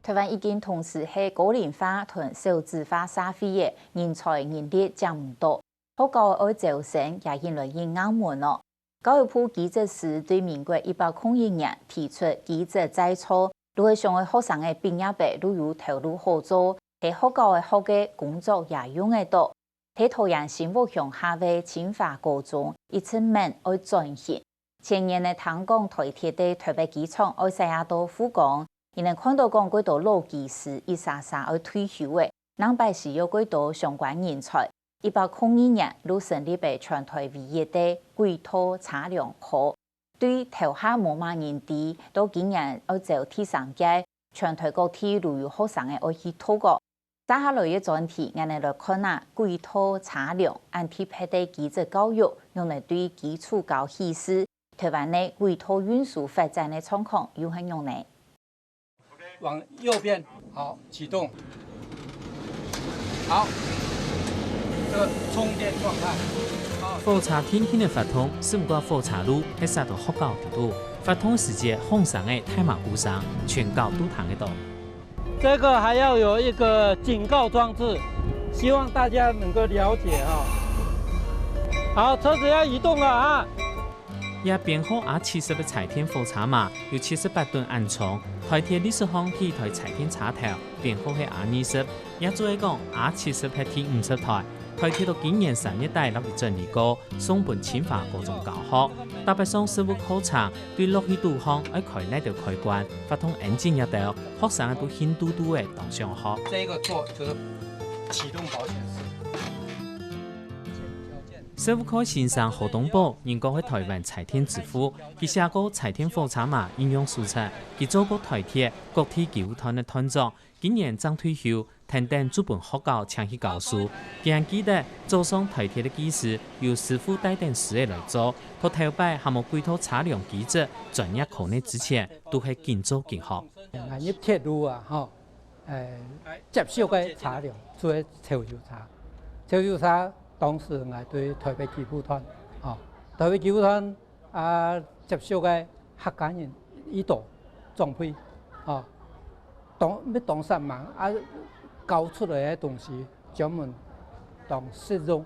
台湾已經同時係高齡化同少子化社會嘅人才人力降唔到，學校嘅招生也越來越硬門咯。教育部記者室對民國101年提出記者制措，如果想嘅學生嘅畢業班都有投入合作，喺學校嘅學嘅工作也用得到。喺桃園新屋鄉下嘅清華高中一直問要轉型，前年嘅唐港台鐵嘅台北機場要成日到復工。因為看到講幾多老技師一下下要退休嘅，難擺是有幾多相關人才。102年，陸成立嘅全台唯一嘅貴土測量科，對頭下冇乜人知，到今年要做第三屆，全台各地都有學生嘅要去透過。接下來嘅專題，我哋來看下貴土測量按貼配嘅基礎教育，用嚟對基礎教育師台灣嘅貴土運輸發展嘅狀況有何用呢？往右邊，好，啟動，好，這個充電狀態。火車天氣的發通，是唔過火車路喺殺到學校地度，發通時節放上嘅太馬鼓上，全校都聽得到。這個還要有一個警告裝置，希望大家能夠了解啊。好，車子要移動了啊！也編號70嘅柴田火車嘛，有78噸安裝。台鐵歷史上第一台柴田車頭，編號係20，也做係講70係第50台。台鐵到今年3月底6月整理過，送本清華高中教學。特別上實務考察，對落去導航要開呢條開關，發通引擎一條，學生都興嘟嘟嘅當上學。這個座就是啟動保險絲。實務課先生何東寶，應該喺台灣柴田之父，佢寫過柴田火車嘛應用書冊，佢做過台鐵國體教團嘅團長，今年剛退休，停等主本學校請去教書。佢還記得早上台鐵嘅技師由師傅帶定師嘅來做，到頭擺還冇貴土測量技術專業課呢之前，都係兼做兼學。入鐵路啊，接受嘅測量做潮州測。當時我對台北機務團，台北機務團接受嘅客家人依度裝配，當實嘛搞出來嘅東西專門當實用。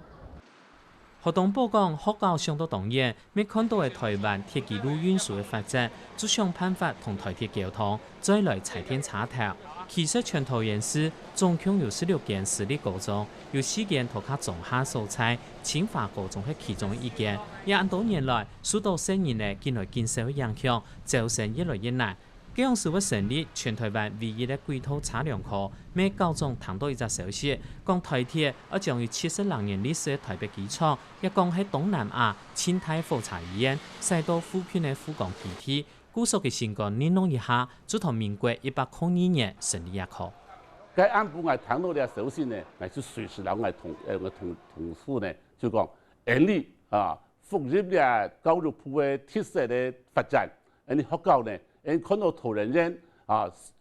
何東寶講，學校上到當然，未看到嘅台灣鐵軌路運輸嘅發展，就想辦法同台鐵溝通，再來柴田測頭。其實全桃園市總共有16間私立高中，有4間讀卡中下所在，清華高中係其中一間。也按多年來受到社員嘅進來建設嘅影響，招生越來越難。這樣是會成立全台灣唯一嘅貴土測量科。每高中談到一則消息，講台鐵要將有70年歷史嘅台北機場，也講喺東南亞清泰火車醫院，再到附近嘅富岡基地。古數嘅成果形容一下，就同民國102年成立一科。該按部我談到嘅首先呢，係就隨時兩個同事呢，就講人力復入嘅教育部嘅特色嘅發展，你學校呢，看到桃園人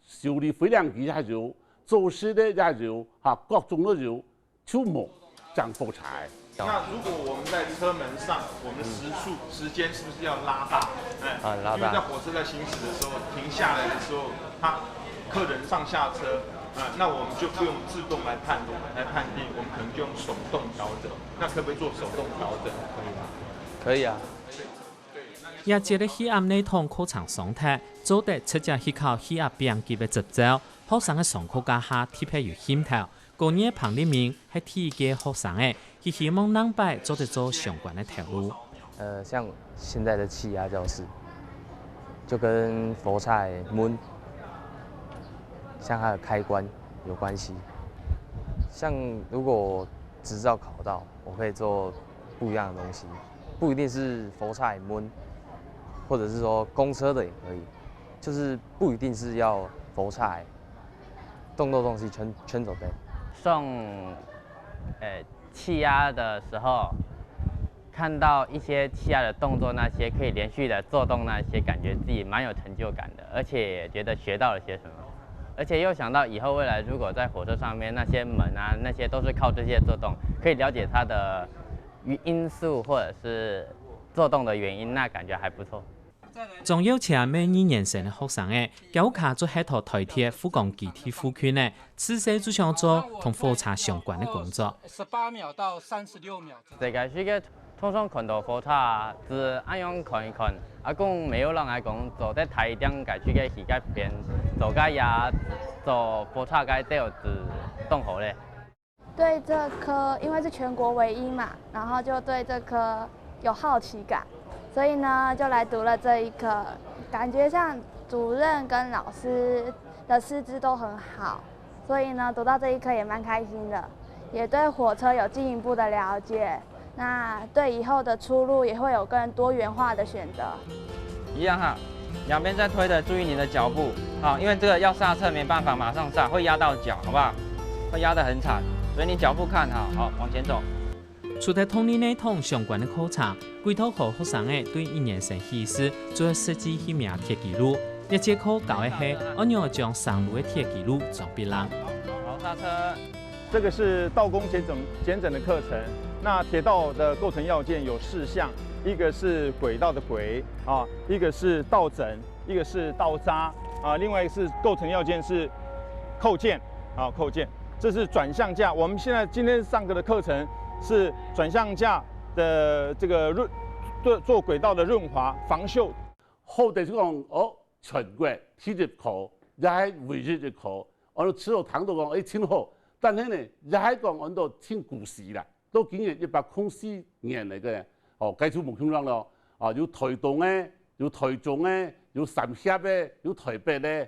修理飛量機也有，做事呢也有，各種都有，出沒漲火柴。那如果我們在車門上，我們時間是不是要拉大？拉大。因為在火車在行駛的時候，停下來的時候，客人上下車，那我們就不用自動來判定，我們可能就用手動調整。那可不可以做手動調整？可以嗎？可以啊。也接咧氣壓呢趟課程上課，做得出隻去考氣壓變級嘅執照，學生嘅上課家下貼配有險頭。個年彭立明係第一屆學生嘅，佢希望能擺做得做相關的條路。像現在的氣壓教室，就跟火柴門，像它的開關有關係。像如果執照考到，我可以做不一樣的東西，不一定是火柴門，或者是說公車的也可以，就是不一定是要火柴，動作東西全走對。送氣壓的時候，看到一些氣壓的動作，那些可以連續的做動，那些感覺自己蠻有成就感的，而且也覺得學到了些什麼，而且又想到以後未來如果在火車上面那些門啊，那些都是靠這些做動，可以了解它的因素或者是做動的原因，那感覺還不錯。仲有請每2年生的學生教卡做喺台台鐵復工集體復訓呢，此時就想做同火車相關的工作。18秒到36秒。這個是個通常看到火車只按樣看一看，講沒有人講坐在台頂個去個時間邊，做個也做火車個都有自動好咧。對這科因為是全國唯一嘛，然後就對這科有好奇感。所以呢，就來讀了這一科，感覺上主任跟老師的師資都很好，所以呢，讀到這一科也蠻開心的，也對火車有進一步的了解。那對以後的出路也會有更多元化的選擇。一樣哈，兩邊再推的，注意你的腳步，好，因為這個要剎車沒辦法馬上剎，會壓到腳，好不好？會壓得很慘，所以你腳步看好，好，往前走。除咗同呢同相關的課程，規套課學生對1年生起始做設計起名鐵記錄，一節課教的係按樣將上路的鐵記錄做別人。好，剎車。這個是道工簡整的課程。那鐵道的構成要件有4項，一個是軌道的軌啊，一個是道枕，一個是道渣啊，另外一個是構成要件是扣件啊，扣件。這是轉向架，我們今天上課的課程是轉向架的這個做軌道的潤滑防鏽。後地就講全國體育課也係唯一的課，我哋此後談到講挺好，但係呢也係講我哋挺古時啦。都今年104年嚟嘅，繼續目標啦咯，有台東嘅，有台中嘅，有三峽嘅，有台北嘅，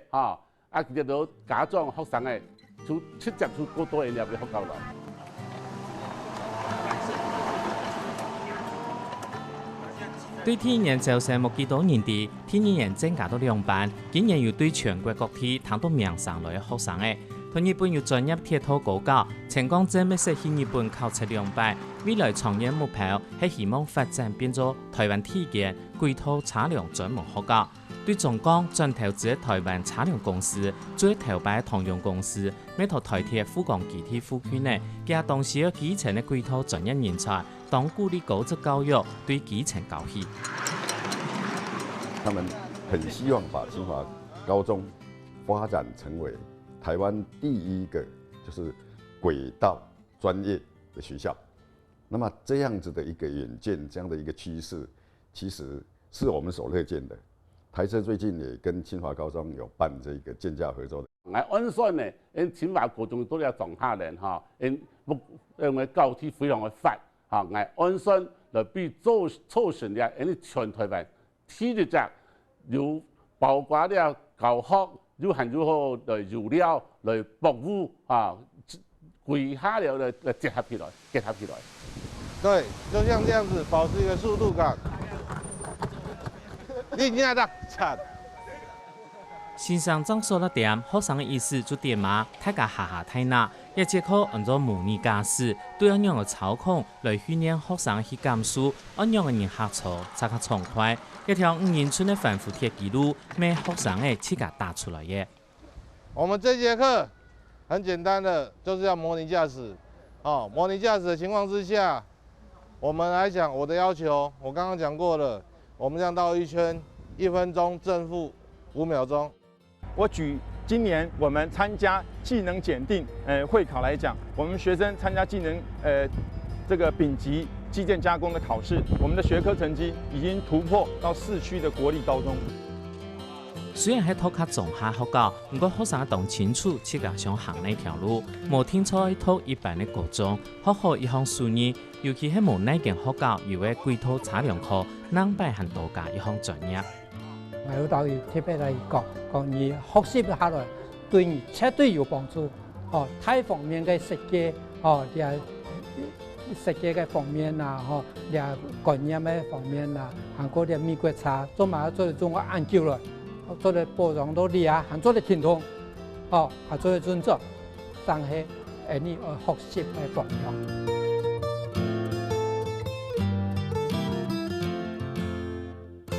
其實都假裝學生嘅，就出席出好多人入嘅學校啦。對第1年招生冇幾多年啲，第2年增加到2班，今年又對全國各地談到名上來嘅學生嘅。同日本有專業鐵道高教，成功正密實去日本考測200，未來長遠目標係希望發展變做台灣第一間軌道測量專門學校。對中港轉投資嘅台灣測量公司，最頭擺通用公司，每套台鐵復工集體復訓呢，加當時嘅基層嘅軌道專業人才，當鼓勵高職教育對基層教育。他們很希望把清華高中發展成為台灣第一個就是軌道專業的學校，那麼這樣子的一個遠見，這樣的一個趨勢，其實是我們所樂見的。台車最近也跟清華高中有辦這個建教合作的。安順呢，清華高中都有狀下人因為教體非常的發安順來比促成了全台灣體育界有包括了教學。又很如何來油料來服務歸下了來結合起來。對，就像這樣子，保持一個速度感。你現在這先生裝說了點，學生的意思就點嘛，大家下太難，一節課按照模擬駕駛，對按樣的操控來訓練學生去減速，按樣的人下車才較暢快。一條5英寸的反覆鐵記錄，每學生嘅自己打出來嘅。我們這節課很簡單的，就是要模擬駕駛。模擬駕駛的情況之下，我們來講我的要求，我剛剛講過了，我們這樣繞一圈，1分鐘正負5秒鐘。我舉今年我們參加技能檢定會考來講，我們學生參加技能這個丙級機件加工的考試，我們的學科成績已經突破到市區的國立高中。雖然係讀較中下學校，不過學生懂清楚自己想行哪條路，冇聽錯一讀一般的高中，學好一項數年，尤其係冇哪間學校有嘅軌道測量課，能擺很多家一項專業。我有導遊特別嚟講你學習下來對你絕對有幫助。太方面嘅設計，設計嘅方面啊，觀念嘅方面啊，韓國嘅美國茶，做埋做中國研究了，做嚟包裝到厲害，還做嚟聽通，還做嚟尊重，上係你學習嘅榜樣。